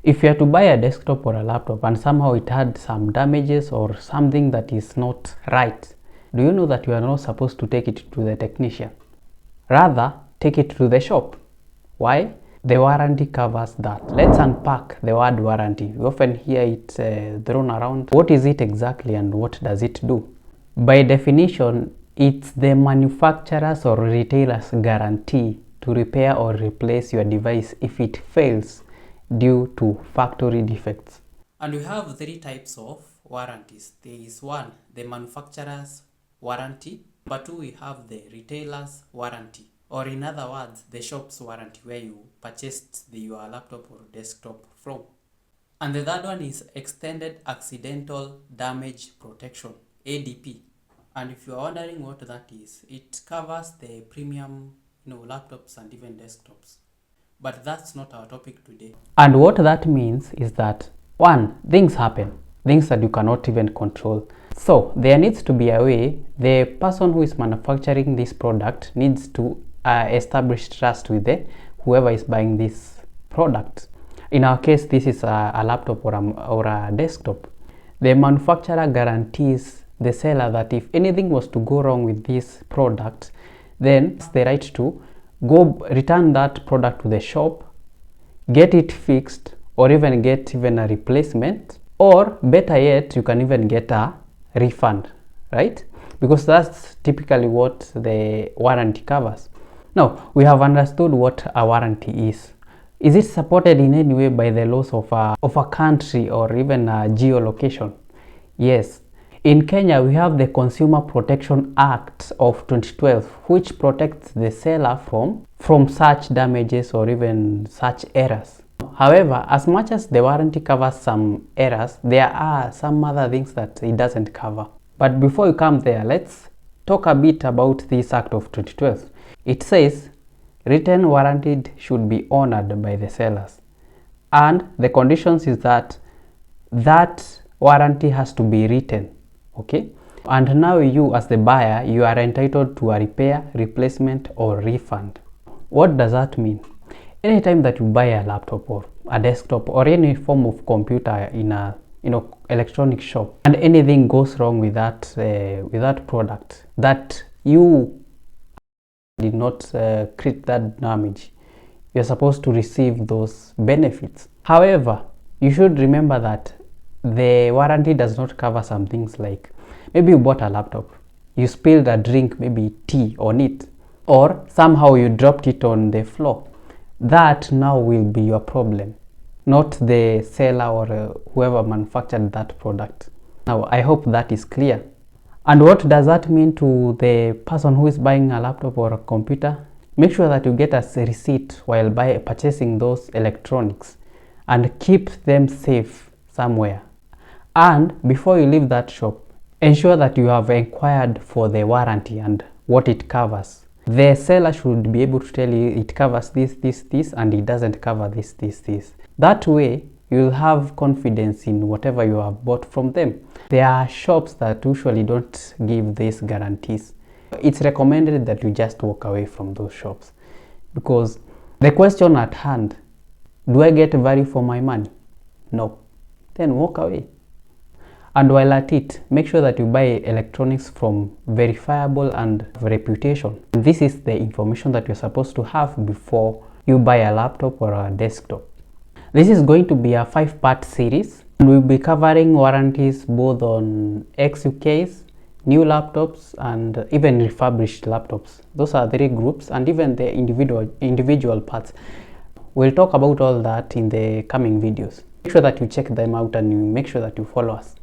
If you are to buy a desktop or a laptop and somehow it had some damages or something that is not right, do you know that you are not supposed to take it to the technician? Rather, take it to the shop. Why? The warranty covers that. Let's unpack the word warranty. We often hear it thrown around. What is it exactly and what does it do? By definition, it's the manufacturer's or retailer's guarantee to repair or replace your device if it fails due to factory defects. And we have three types of warranties. There is one, the manufacturer's warranty. Number two, we have the retailer's warranty, or in other words, the shop's warranty where you purchased your laptop or desktop from. And the third one is extended accidental damage protection, ADP. And if you are wondering what that is, it covers the premium, laptops and even desktops. But that's not our topic today. And what that means is that, one, things happen, things that you cannot even control. So there needs to be a way. The person who is manufacturing this product needs to establish trust with whoever is buying this product. In our case, this is a laptop or a desktop. The manufacturer guarantees the seller that if anything was to go wrong with this product, then it's the right to go return that product to the shop, get it fixed, or even get a replacement, or better yet, you can even get a refund, right? Because that's typically what the warranty covers. Now, we have understood what a warranty is. Is it supported in any way by the laws of a country or even a geolocation? Yes. In Kenya, we have the Consumer Protection Act of 2012, which protects the seller from such damages or even such errors. However, as much as the warranty covers some errors, there are some other things that it doesn't cover. But before you come there, let's talk a bit about this Act of 2012. It says, written warranty should be honored by the sellers. And the conditions is that warranty has to be written. Okay, and now you as the buyer, you are entitled to a repair, replacement or refund. What does that mean? Anytime that you buy a laptop or a desktop or any form of computer in a electronic shop and anything goes wrong with that product, that you did not create that damage, you're supposed to receive those benefits. However, you should remember that the warranty does not cover some things like maybe you bought a laptop, you spilled a drink, maybe tea on it, or somehow you dropped it on the floor. That now will be your problem, not the seller or whoever manufactured that product. Now, I hope that is clear. And what does that mean to the person who is buying a laptop or a computer? Make sure that you get a receipt while purchasing those electronics and keep them safe somewhere. And before you leave that shop, ensure that you have inquired for the warranty and what it covers. The seller should be able to tell you it covers this, and it doesn't cover this. That way, you'll have confidence in whatever you have bought from them. There are shops that usually don't give these guarantees. It's recommended that you just walk away from those shops, because the question at hand, do I get value for my money? No. Then walk away. And while at it, make sure that you buy electronics from verifiable and reputation. This is the information that you're supposed to have before you buy a laptop or a desktop. This is going to be a 5-part series, and we'll be covering warranties both on XUKs, new laptops, and even refurbished laptops. Those are 3 groups, and even the individual parts. We'll talk about all that in the coming videos. Make sure that you check them out and you make sure that you follow us.